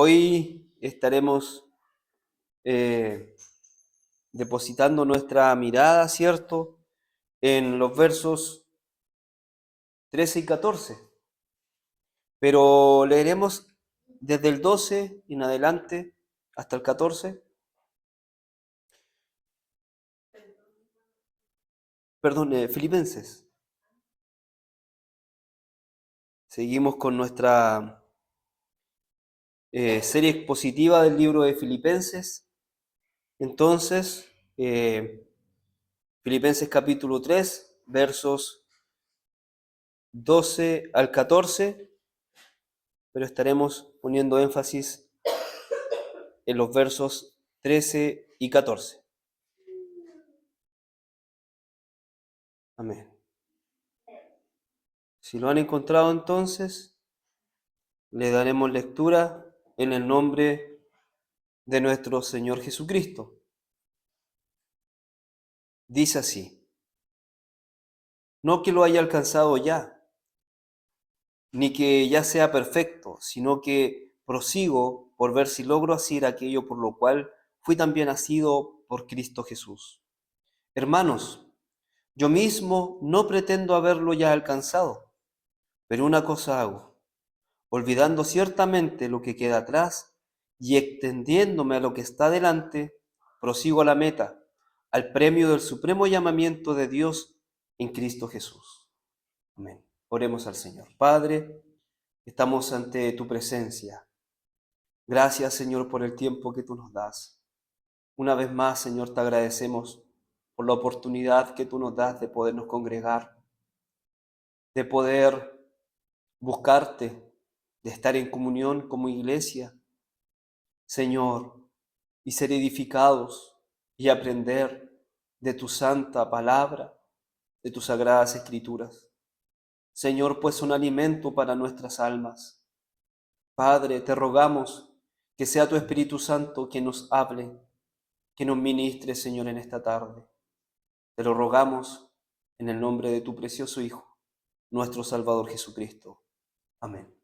Hoy estaremos depositando nuestra mirada, ¿cierto?, en los versos 13 y 14, pero leeremos desde el 12 en adelante hasta el 14. Perdón, Filipenses. Seguimos con nuestra serie expositiva del libro de Filipenses. Entonces, Filipenses capítulo 3, versos 12 al 14, pero estaremos poniendo énfasis en los versos 13 y 14. Amén. Si lo han encontrado entonces, le daremos lectura en el nombre de nuestro Señor Jesucristo. Dice así: no que lo haya alcanzado ya, ni que ya sea perfecto, sino que prosigo por ver si logro hacer aquello por lo cual fui también nacido por Cristo Jesús. Hermanos, yo mismo no pretendo haberlo ya alcanzado, pero una cosa hago, olvidando ciertamente lo que queda atrás y extendiéndome a lo que está delante, prosigo a la meta, al premio del supremo llamamiento de Dios en Cristo Jesús. Amén. Oremos al Señor. Padre, estamos ante tu presencia. Gracias, Señor, por el tiempo que tú nos das. Una vez más, Señor, te agradecemos por la oportunidad que tú nos das de podernos congregar, de poder buscarte, de estar en comunión como iglesia, Señor, y ser edificados y aprender de tu santa palabra, de tus sagradas escrituras. Señor, pues son alimento para nuestras almas. Padre, te rogamos que sea tu Espíritu Santo quien nos hable, que nos ministre, Señor, en esta tarde. Te lo rogamos en el nombre de tu precioso Hijo, nuestro Salvador Jesucristo. Amén.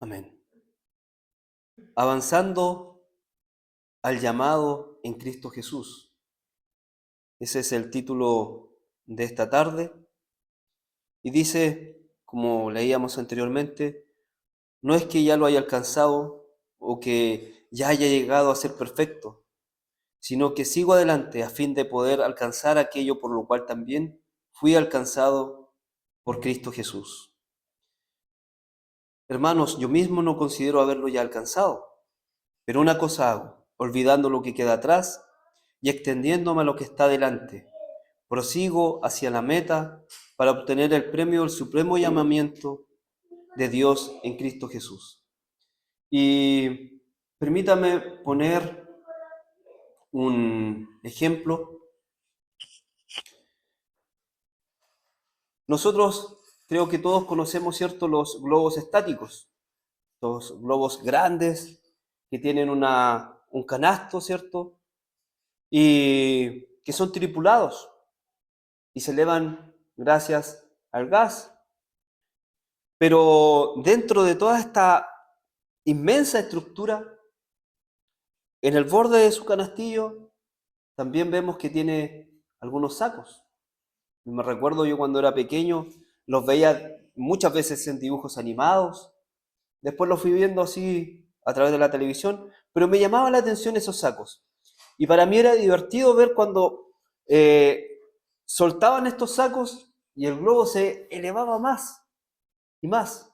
Amén. Avanzando al llamado en Cristo Jesús. Ese es el título de esta tarde. Y dice, como leíamos anteriormente, no es que ya lo haya alcanzado o que ya haya llegado a ser perfecto, sino que sigo adelante a fin de poder alcanzar aquello por lo cual también fui alcanzado por Cristo Jesús. Hermanos, yo mismo no considero haberlo ya alcanzado, pero una cosa hago, olvidando lo que queda atrás y extendiéndome a lo que está delante. Prosigo hacia la meta para obtener el premio del supremo llamamiento de Dios en Cristo Jesús. Y permítame poner un ejemplo. Nosotros creo que todos conocemos, ¿cierto?, los globos estáticos, los globos grandes que tienen un canasto, ¿cierto?, y que son tripulados y se elevan gracias al gas. Pero dentro de toda esta inmensa estructura, en el borde de su canastillo, también vemos que tiene algunos sacos. Me recuerdo yo cuando era pequeño, los veía muchas veces en dibujos animados, después los fui viendo así a través de la televisión, pero me llamaba la atención esos sacos. Y para mí era divertido ver cuando soltaban estos sacos y el globo se elevaba más y más.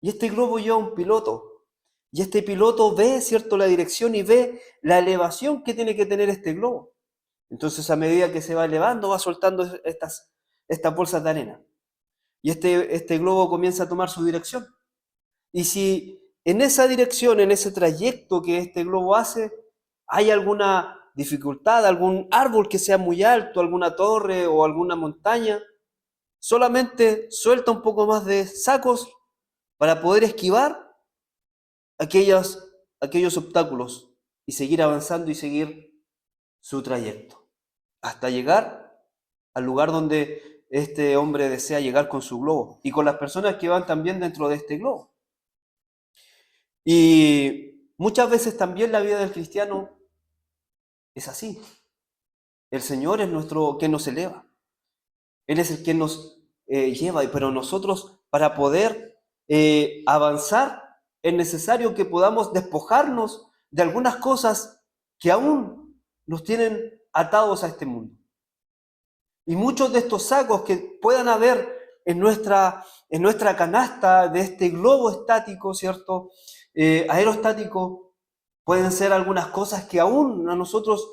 Y este globo lleva un piloto. Y este piloto ve, ¿cierto?, la dirección y ve la elevación que tiene que tener este globo. Entonces, a medida que se va elevando, va soltando estas bolsas de arena. Y este globo comienza a tomar su dirección. Y si en esa dirección, en ese trayecto que este globo hace, hay alguna dificultad, algún árbol que sea muy alto, alguna torre o alguna montaña, solamente suelta un poco más de sacos para poder esquivar aquellos obstáculos y seguir avanzando y seguir su trayecto, hasta llegar al lugar donde este hombre desea llegar con su globo y con las personas que van también dentro de este globo. Y muchas veces también la vida del cristiano es así. El Señor es nuestro que nos eleva. Él es el que nos lleva, pero nosotros para poder avanzar es necesario que podamos despojarnos de algunas cosas que aún nos tienen atados a este mundo. Y muchos de estos sacos que puedan haber en nuestra canasta de este globo estático, ¿cierto? Aerostático, pueden ser algunas cosas que aún a nosotros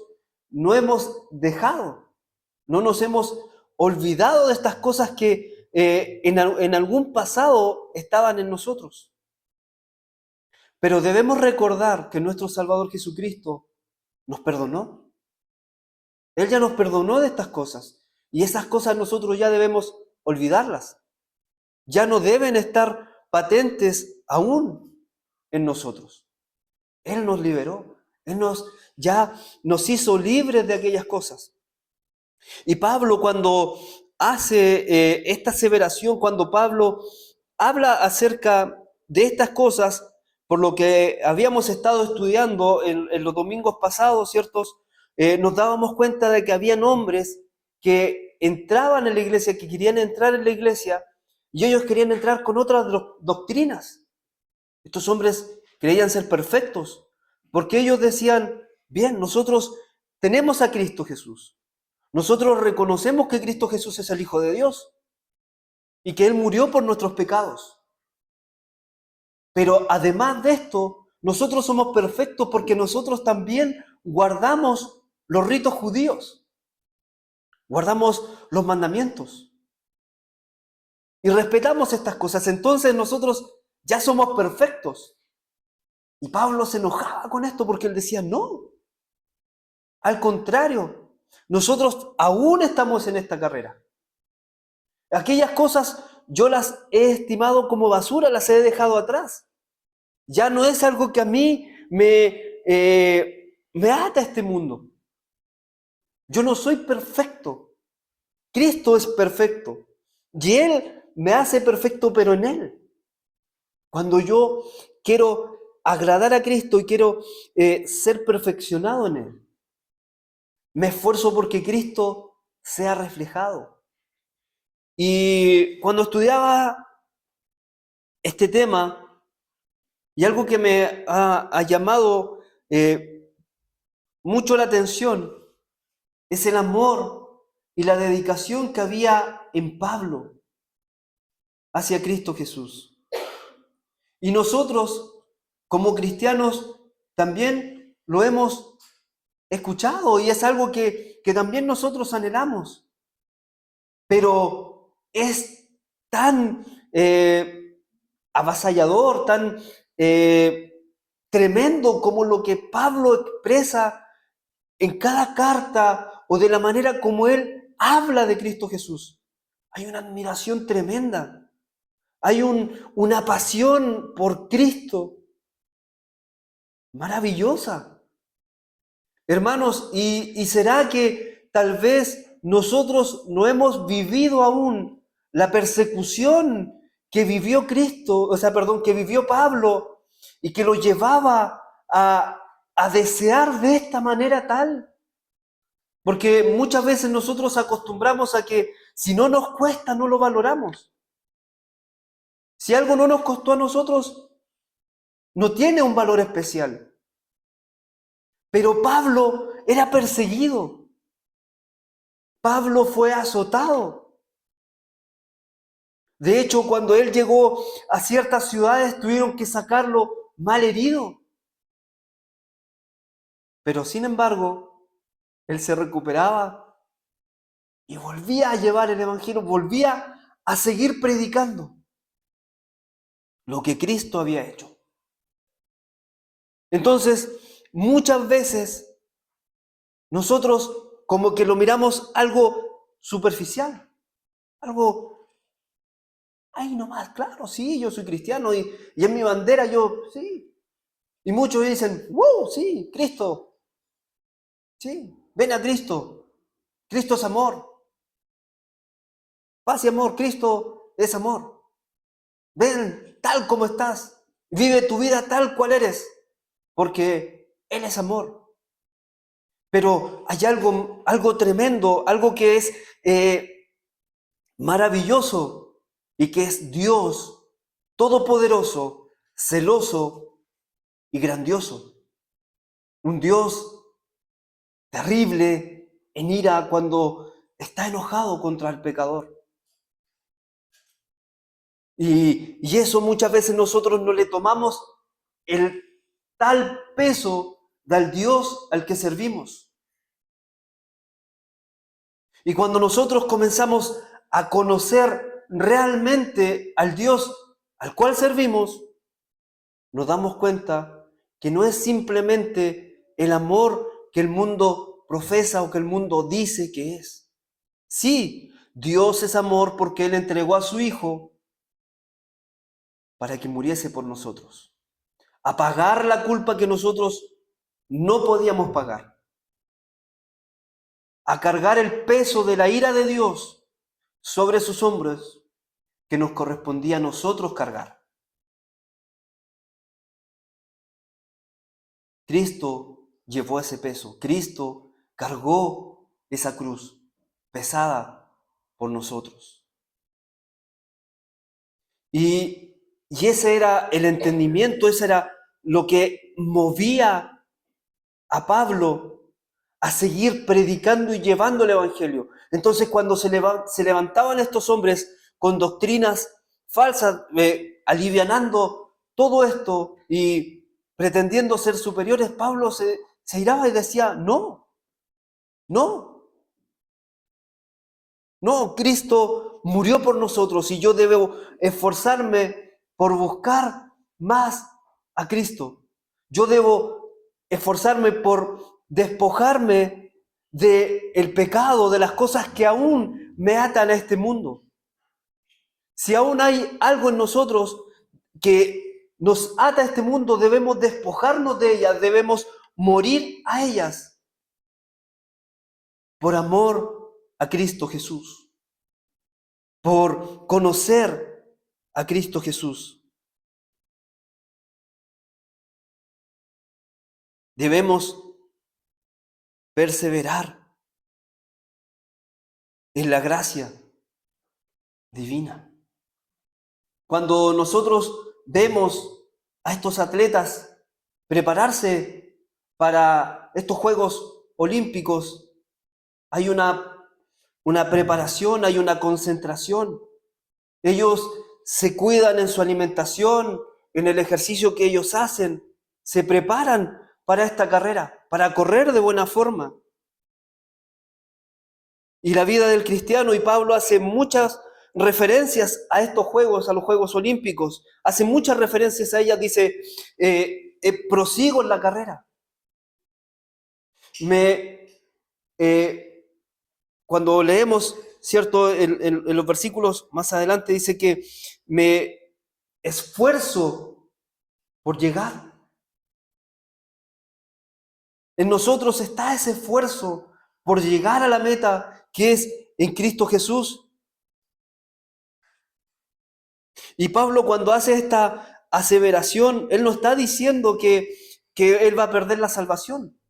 no hemos dejado. No nos hemos olvidado de estas cosas que en algún pasado estaban en nosotros. Pero debemos recordar que nuestro Salvador Jesucristo nos perdonó. Él ya nos perdonó de estas cosas. Y esas cosas nosotros ya debemos olvidarlas. Ya no deben estar patentes aún en nosotros. Él nos liberó. Ya nos hizo libres de aquellas cosas. Y Pablo, cuando hace esta aseveración, cuando Pablo habla acerca de estas cosas, por lo que habíamos estado estudiando en los domingos pasados, ¿ciertos? Nos dábamos cuenta de que había hombres que entraban en la iglesia, que querían entrar en la iglesia, y ellos querían entrar con otras doctrinas. Estos hombres creían ser perfectos, porque ellos decían, bien, nosotros tenemos a Cristo Jesús. Nosotros reconocemos que Cristo Jesús es el Hijo de Dios y que Él murió por nuestros pecados. Pero además de esto, nosotros somos perfectos porque nosotros también guardamos los ritos judíos, guardamos los mandamientos y respetamos estas cosas. Entonces nosotros ya somos perfectos. Y Pablo se enojaba con esto porque él decía, no, al contrario, nosotros aún estamos en esta carrera. Aquellas cosas yo las he estimado como basura, las he dejado atrás. Ya no es algo que a mí me ata a este mundo. Yo no soy perfecto. Cristo es perfecto. Y Él me hace perfecto, pero en Él. Cuando yo quiero agradar a Cristo y quiero ser perfeccionado en Él, me esfuerzo porque Cristo sea reflejado. Y cuando estudiaba este tema, y algo que me ha llamado mucho la atención, es el amor y la dedicación que había en Pablo hacia Cristo Jesús. Y nosotros, como cristianos, también lo hemos escuchado y es algo que también nosotros anhelamos. Pero es tan avasallador, tan tremendo como lo que Pablo expresa en cada carta o de la manera como él habla de Cristo Jesús. Hay una admiración tremenda. Hay una pasión por Cristo maravillosa. Hermanos, ¿y será que tal vez nosotros no hemos vivido aún la persecución que vivió que vivió Pablo y que lo llevaba a desear de esta manera tal? Porque muchas veces nosotros acostumbramos a que si no nos cuesta, no lo valoramos. Si algo no nos costó a nosotros, no tiene un valor especial. Pero Pablo era perseguido. Pablo fue azotado. De hecho, cuando él llegó a ciertas ciudades, tuvieron que sacarlo mal herido. Pero sin embargo, él se recuperaba y volvía a llevar el evangelio, volvía a seguir predicando lo que Cristo había hecho. Entonces, muchas veces nosotros como que lo miramos algo superficial, algo, ay nomás, claro, sí, yo soy cristiano y en mi bandera yo, sí. Y muchos dicen, wow, sí, Cristo, sí, ven a Cristo, Cristo es amor, paz y amor, Cristo es amor, ven tal como estás Vive tu vida tal cual eres, porque Él es amor. Pero hay algo tremendo, algo que es maravilloso y que es Dios todopoderoso, celoso y grandioso. Un Dios terrible en ira cuando está enojado contra el pecador. Y eso muchas veces nosotros no le tomamos el tal peso del Dios al que servimos. Y cuando nosotros comenzamos a conocer realmente al Dios al cual servimos, nos damos cuenta que no es simplemente el amor que el mundo profesa o que el mundo dice que es. Sí, Dios es amor porque Él entregó a su Hijo para que muriese por nosotros, a pagar la culpa que nosotros no podíamos pagar, a cargar el peso de la ira de Dios sobre sus hombros que nos correspondía a nosotros cargar. Cristo llevó ese peso, Cristo cargó esa cruz pesada por nosotros. Y ese era el entendimiento, ese era lo que movía a Pablo a seguir predicando y llevando el Evangelio. Entonces, cuando se levantaban estos hombres con doctrinas falsas, alivianando todo esto y pretendiendo ser superiores, Pablo se iraba y decía, no, Cristo murió por nosotros y yo debo esforzarme por buscar más a Cristo. Yo debo esforzarme por despojarme del pecado, de las cosas que aún me atan a este mundo. Si aún hay algo en nosotros que nos ata a este mundo, debemos despojarnos de ellas, debemos morir a ellas por amor a Cristo Jesús, por conocer a Cristo Jesús. Debemos perseverar en la gracia divina. Cuando nosotros vemos a estos atletas prepararse para estos Juegos Olímpicos, hay una preparación, hay una concentración. Ellos se cuidan en su alimentación, en el ejercicio que ellos hacen, se preparan para esta carrera, para correr de buena forma. Y la vida del cristiano, y Pablo hace muchas referencias a estos Juegos, a los Juegos Olímpicos, hace muchas referencias a ellas, dice, prosigo en la carrera. Cuando leemos, ¿cierto? En los versículos más adelante dice que me esfuerzo por llegar. En nosotros está ese esfuerzo por llegar a la meta que es en Cristo Jesús. Y Pablo, cuando hace esta aseveración, él no está diciendo que él va a perder la salvación,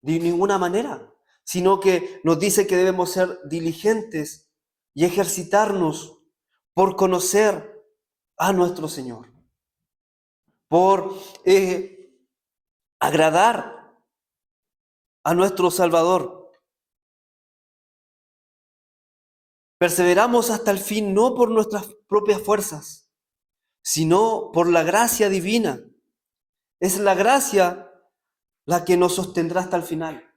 de ninguna manera, sino que nos dice que debemos ser diligentes y ejercitarnos por conocer a nuestro Señor, por agradar a nuestro Salvador. Perseveramos hasta el fin, no por nuestras propias fuerzas, sino por la gracia divina. Es la gracia la que nos sostendrá hasta el final.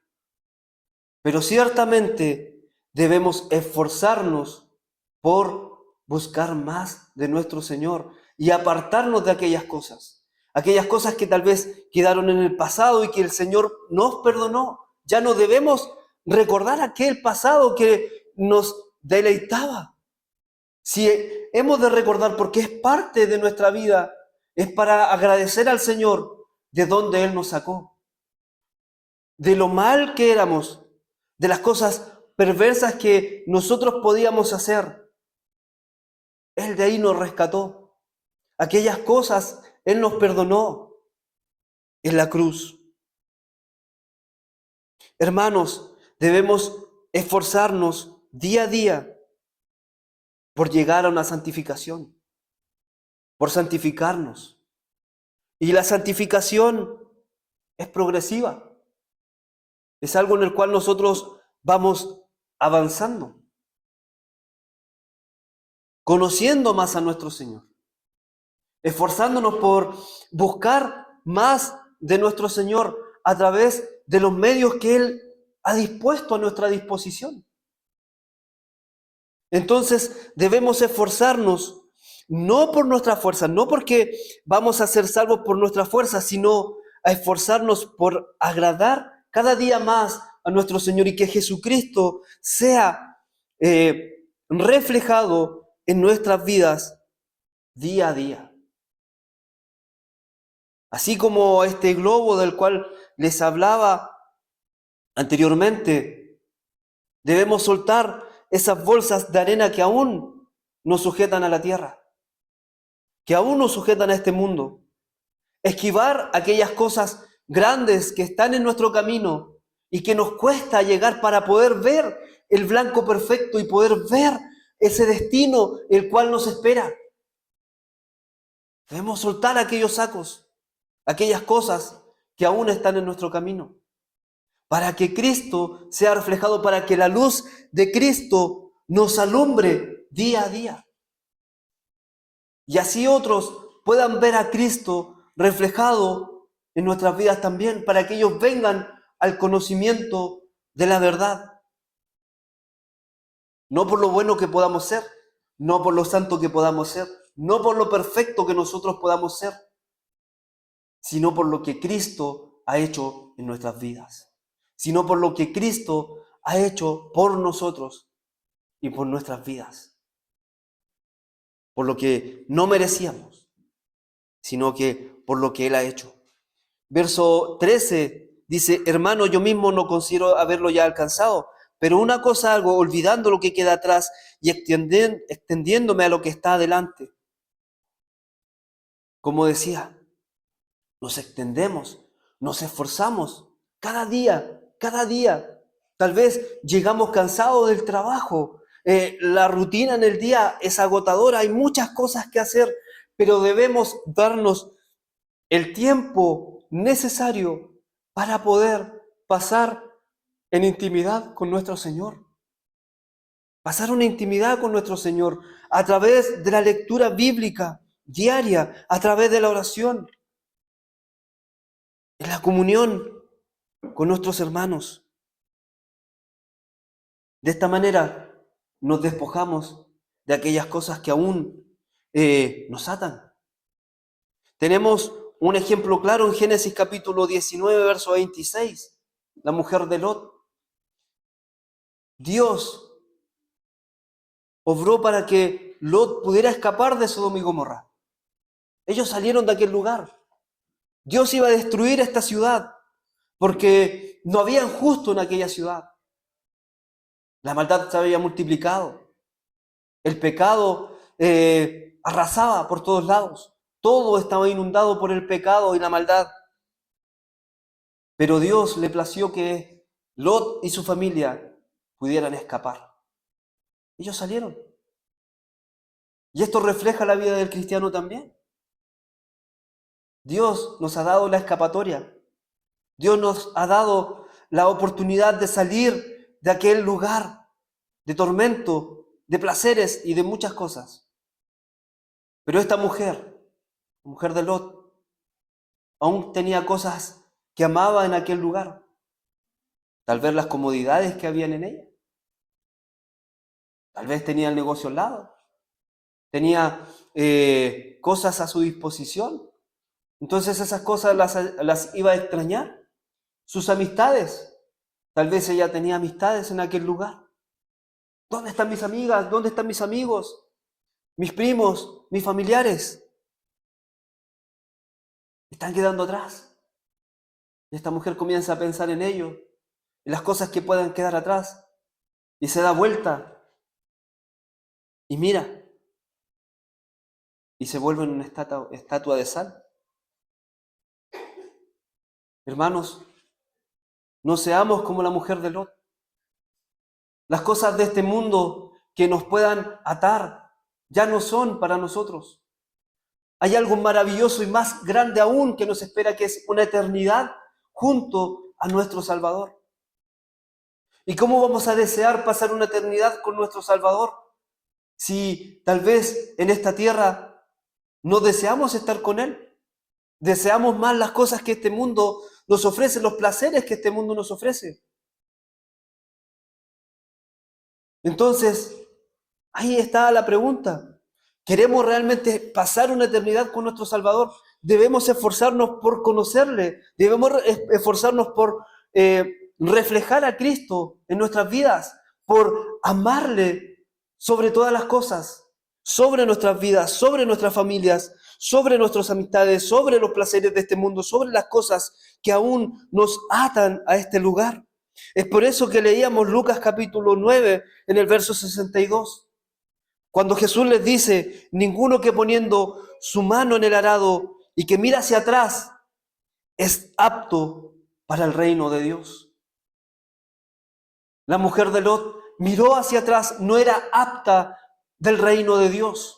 Pero ciertamente debemos esforzarnos por buscar más de nuestro Señor y apartarnos de aquellas cosas que tal vez quedaron en el pasado y que el Señor nos perdonó. Ya no debemos recordar aquel pasado que nos deleitaba. Si hemos de recordar, porque es parte de nuestra vida, es para agradecer al Señor de donde Él nos sacó, de lo mal que éramos, de las cosas perversas que nosotros podíamos hacer. Él de ahí nos rescató. Aquellas cosas Él nos perdonó en la cruz. Hermanos, debemos esforzarnos día a día por llegar a una santificación, por santificarnos. Y la santificación es progresiva. Es algo en el cual nosotros vamos avanzando, conociendo más a nuestro Señor, esforzándonos por buscar más de nuestro Señor a través de los medios que Él ha dispuesto a nuestra disposición. Entonces debemos esforzarnos no por nuestra fuerza, no porque vamos a ser salvos por nuestra fuerza, sino a esforzarnos por agradar cada día más a nuestro Señor y que Jesucristo sea reflejado en nuestras vidas día a día. Así como este globo del cual les hablaba anteriormente, debemos soltar esas bolsas de arena que aún nos sujetan a la tierra, que aún nos sujetan a este mundo. Esquivar aquellas cosas grandes que están en nuestro camino y que nos cuesta llegar para poder ver el blanco perfecto y poder ver ese destino el cual nos espera. Debemos soltar aquellos sacos, aquellas cosas que aún están en nuestro camino, para que Cristo sea reflejado, para que la luz de Cristo nos alumbre día a día. Y así otros puedan ver a Cristo reflejado en nuestras vidas también, para que ellos vengan al conocimiento de la verdad. No por lo bueno que podamos ser, no por lo santo que podamos ser, no por lo perfecto que nosotros podamos ser, sino por lo que Cristo ha hecho en nuestras vidas, sino por lo que Cristo ha hecho por nosotros y por nuestras vidas, por lo que no merecíamos, sino que por lo que Él ha hecho. Verso 13 dice: hermano, yo mismo no considero haberlo ya alcanzado, pero una cosa hago, olvidando lo que queda atrás y extendiéndome a lo que está adelante. Como decía, nos extendemos, nos esforzamos cada día, cada día. Tal vez llegamos cansados del trabajo, la rutina en el día es agotadora, hay muchas cosas que hacer, pero debemos darnos el tiempo necesario para poder pasar en intimidad con nuestro Señor. Pasar una intimidad con nuestro Señor a través de la lectura bíblica diaria, a través de la oración, en la comunión con nuestros hermanos. De esta manera nos despojamos de aquellas cosas que aún nos atan. Tenemos un ejemplo claro en Génesis capítulo 19, verso 26, la mujer de Lot. Dios obró para que Lot pudiera escapar de Sodoma y Gomorra. Ellos salieron de aquel lugar. Dios iba a destruir esta ciudad porque no había justo en aquella ciudad. La maldad se había multiplicado. El pecado arrasaba por todos lados. Todo estaba inundado por el pecado y la maldad. Pero Dios le plació que Lot y su familia pudieran escapar. Ellos salieron. Y esto refleja la vida del cristiano también. Dios nos ha dado la escapatoria. Dios nos ha dado la oportunidad de salir de aquel lugar de tormento, de placeres y de muchas cosas. Pero esta mujer, la mujer de Lot, aún tenía cosas que amaba en aquel lugar. Tal vez las comodidades que habían en ella. Tal vez tenía el negocio al lado. Tenía cosas a su disposición. Entonces esas cosas las iba a extrañar. Sus amistades. Tal vez ella tenía amistades en aquel lugar. ¿Dónde están mis amigas? ¿Dónde están mis amigos? Mis primos, mis familiares. Están quedando atrás. Y esta mujer comienza a pensar en ello, en las cosas que puedan quedar atrás. Y se da vuelta. Y mira. Y se vuelve en una estatua de sal. Hermanos, no seamos como la mujer de Lot. Las cosas de este mundo que nos puedan atar ya no son para nosotros. Hay algo maravilloso y más grande aún que nos espera, que es una eternidad junto a nuestro Salvador. ¿Y cómo vamos a desear pasar una eternidad con nuestro Salvador si tal vez en esta tierra no deseamos estar con Él? Deseamos más las cosas que este mundo nos ofrece, los placeres que este mundo nos ofrece. Entonces, ahí está la pregunta. ¿Queremos realmente pasar una eternidad con nuestro Salvador? Debemos esforzarnos por conocerle, debemos esforzarnos por reflejar a Cristo en nuestras vidas, por amarle sobre todas las cosas, sobre nuestras vidas, sobre nuestras familias, sobre nuestras amistades, sobre los placeres de este mundo, sobre las cosas que aún nos atan a este lugar. Es por eso que leíamos Lucas capítulo 9 en el verso 62. Cuando Jesús les dice, ninguno que poniendo su mano en el arado y que mira hacia atrás es apto para el reino de Dios. La mujer de Lot miró hacia atrás, no era apta del reino de Dios.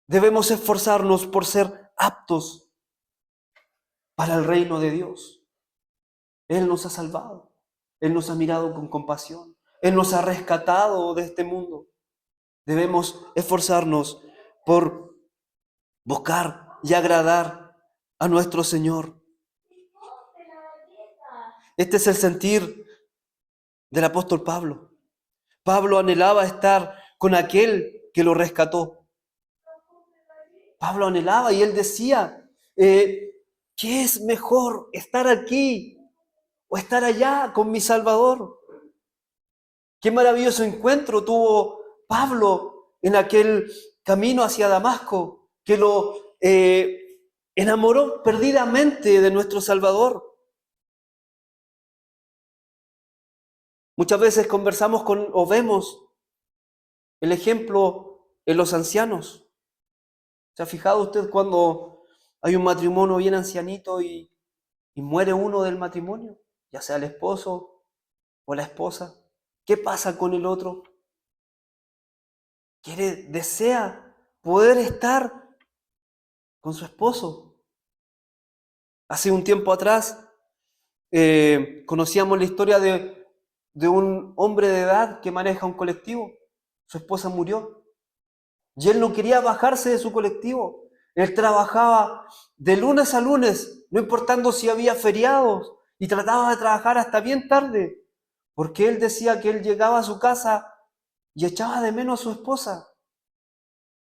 Debemos esforzarnos por ser aptos para el reino de Dios. Él nos ha salvado, Él nos ha mirado con compasión, Él nos ha rescatado de este mundo. Debemos esforzarnos por buscar y agradar a nuestro Señor. Este es el sentir del apóstol Pablo. Pablo anhelaba estar con aquel que lo rescató. Pablo anhelaba y él decía, ¿qué es mejor, estar aquí o estar allá con mi Salvador? Qué maravilloso encuentro tuvo Pablo en aquel camino hacia Damasco, que lo enamoró perdidamente de nuestro Salvador. Muchas veces conversamos con o vemos el ejemplo en los ancianos. ¿Se ha fijado usted cuando hay un matrimonio bien ancianito y muere uno del matrimonio? Ya sea el esposo o la esposa. ¿Qué pasa con el otro? Desea poder estar con su esposo. Hace un tiempo atrás conocíamos la historia de un hombre de edad que maneja un colectivo. Su esposa murió y él no quería bajarse de su colectivo. Él trabajaba de lunes a lunes, no importando si había feriados, y trataba de trabajar hasta bien tarde, porque él decía que él llegaba a su casa y echaba de menos a su esposa.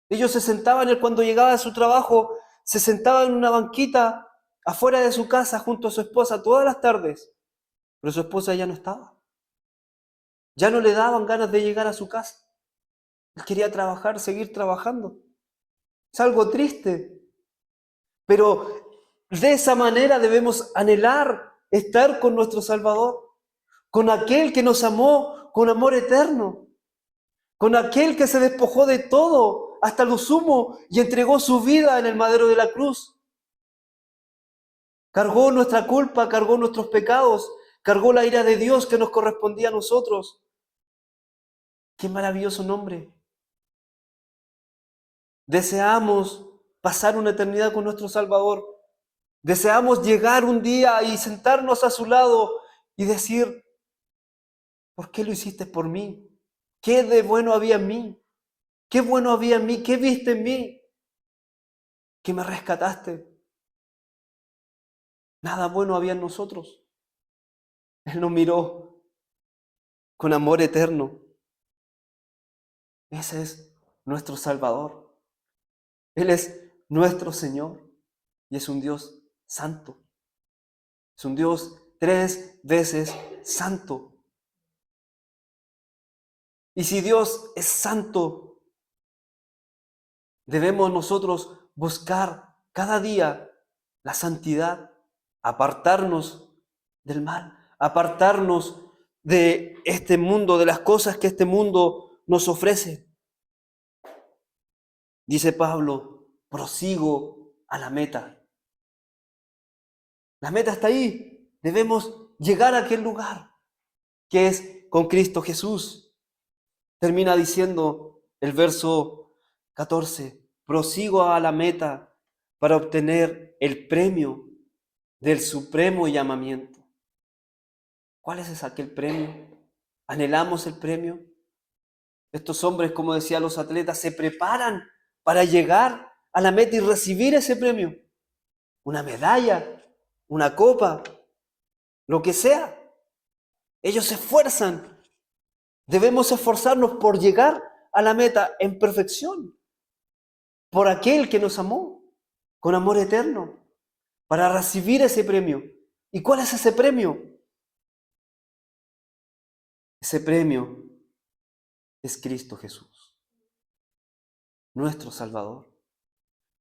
Ellos se sentaban, él cuando llegaba de su trabajo, se sentaba en una banquita afuera de su casa junto a su esposa todas las tardes, pero su esposa ya no estaba. Ya no le daban ganas de llegar a su casa. Él quería trabajar, seguir trabajando. Es algo triste, pero de esa manera debemos anhelar estar con nuestro Salvador, con aquel que nos amó con amor eterno, con aquel que se despojó de todo hasta lo sumo y entregó su vida en el madero de la cruz. Cargó nuestra culpa, cargó nuestros pecados, cargó la ira de Dios que nos correspondía a nosotros. ¡Qué maravilloso nombre! Deseamos pasar una eternidad con nuestro Salvador. Deseamos llegar un día y sentarnos a su lado y decir, ¿por qué lo hiciste por mí? ¿Qué de bueno había en mí? ¿Qué bueno había en mí? ¿Qué viste en mí? Que me rescataste. Nada bueno había en nosotros. Él nos miró con amor eterno. Ese es nuestro Salvador. Él es nuestro Señor y es un Dios santo. Es un Dios 3 veces santo. Y si Dios es santo, debemos nosotros buscar cada día la santidad, apartarnos del mal, apartarnos de este mundo, de las cosas que este mundo nos ofrece. Dice Pablo, prosigo a la meta. La meta está ahí. Debemos llegar a aquel lugar que es con Cristo Jesús. Termina diciendo el verso 14, prosigo a la meta para obtener el premio del supremo llamamiento. ¿Cuál es aquel premio? ¿Anhelamos el premio? Estos hombres, como decían los atletas, se preparan para llegar a la meta y recibir ese premio. Una medalla, una copa, lo que sea. Ellos se esfuerzan. Debemos esforzarnos por llegar a la meta en perfección, por aquel que nos amó con amor eterno, para recibir ese premio. ¿Y cuál es ese premio? Ese premio es Cristo Jesús, nuestro Salvador.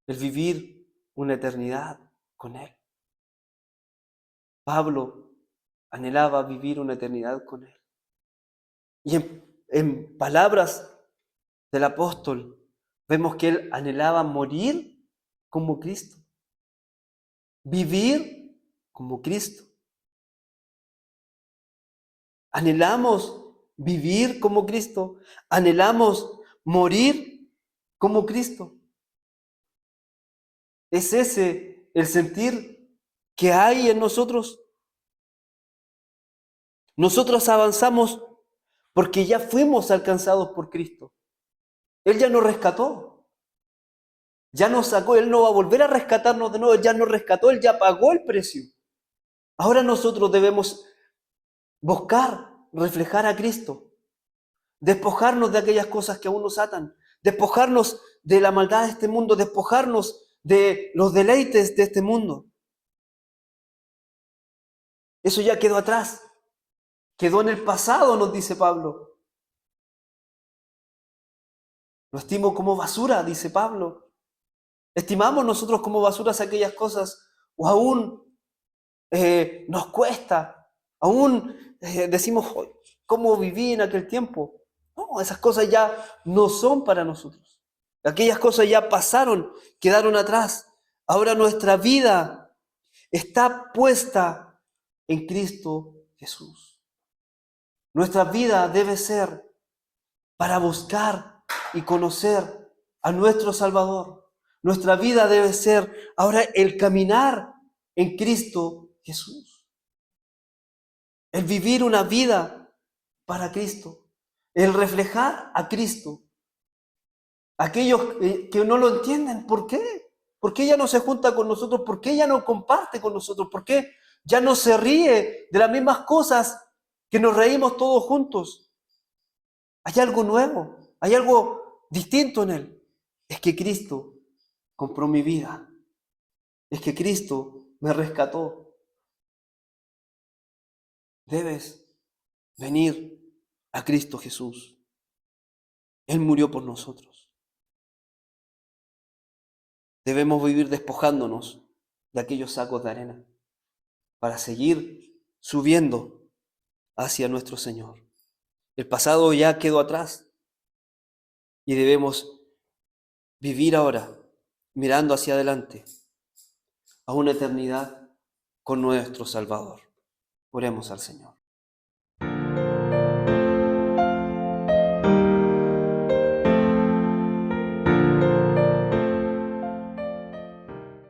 El vivir una eternidad con Él. Pablo anhelaba vivir una eternidad con Él. Y en palabras del apóstol, vemos que él anhelaba morir como Cristo, vivir como Cristo. Anhelamos vivir como Cristo, anhelamos morir como Cristo. ¿Es ese el sentir que hay en nosotros? Nosotros avanzamos porque ya fuimos alcanzados por Cristo. Él ya nos rescató. Ya nos sacó, Él no va a volver a rescatarnos de nuevo, Él ya nos rescató, Él ya pagó el precio. Ahora nosotros debemos buscar, reflejar a Cristo, despojarnos de aquellas cosas que aún nos atan, despojarnos de la maldad de este mundo, despojarnos de los deleites de este mundo. Eso ya quedó atrás, quedó en el pasado, nos dice Pablo. Lo estimo como basura, dice Pablo. ¿Estimamos nosotros como basuras aquellas cosas o aún nos cuesta? Aún decimos, ¿cómo viví en aquel tiempo? No, esas cosas ya no son para nosotros. Aquellas cosas ya pasaron, quedaron atrás. Ahora nuestra vida está puesta en Cristo Jesús. Nuestra vida debe ser para buscar y conocer a nuestro Salvador. Nuestra vida debe ser ahora el caminar en Cristo Jesús. El vivir una vida para Cristo. El reflejar a Cristo. Aquellos que no lo entienden, ¿por qué? ¿Por qué ella no se junta con nosotros? ¿Por qué ella no comparte con nosotros? ¿Por qué ya no se ríe de las mismas cosas que nos reímos todos juntos? Hay algo nuevo, hay algo distinto en él. Es que Cristo compró mi vida. Es que Cristo me rescató. Debes venir a Cristo Jesús. Él murió por nosotros. Debemos vivir despojándonos de aquellos sacos de arena para seguir subiendo hacia nuestro Señor. El pasado ya quedó atrás y debemos vivir ahora mirando hacia adelante a una eternidad con nuestro Salvador. Oremos al Señor.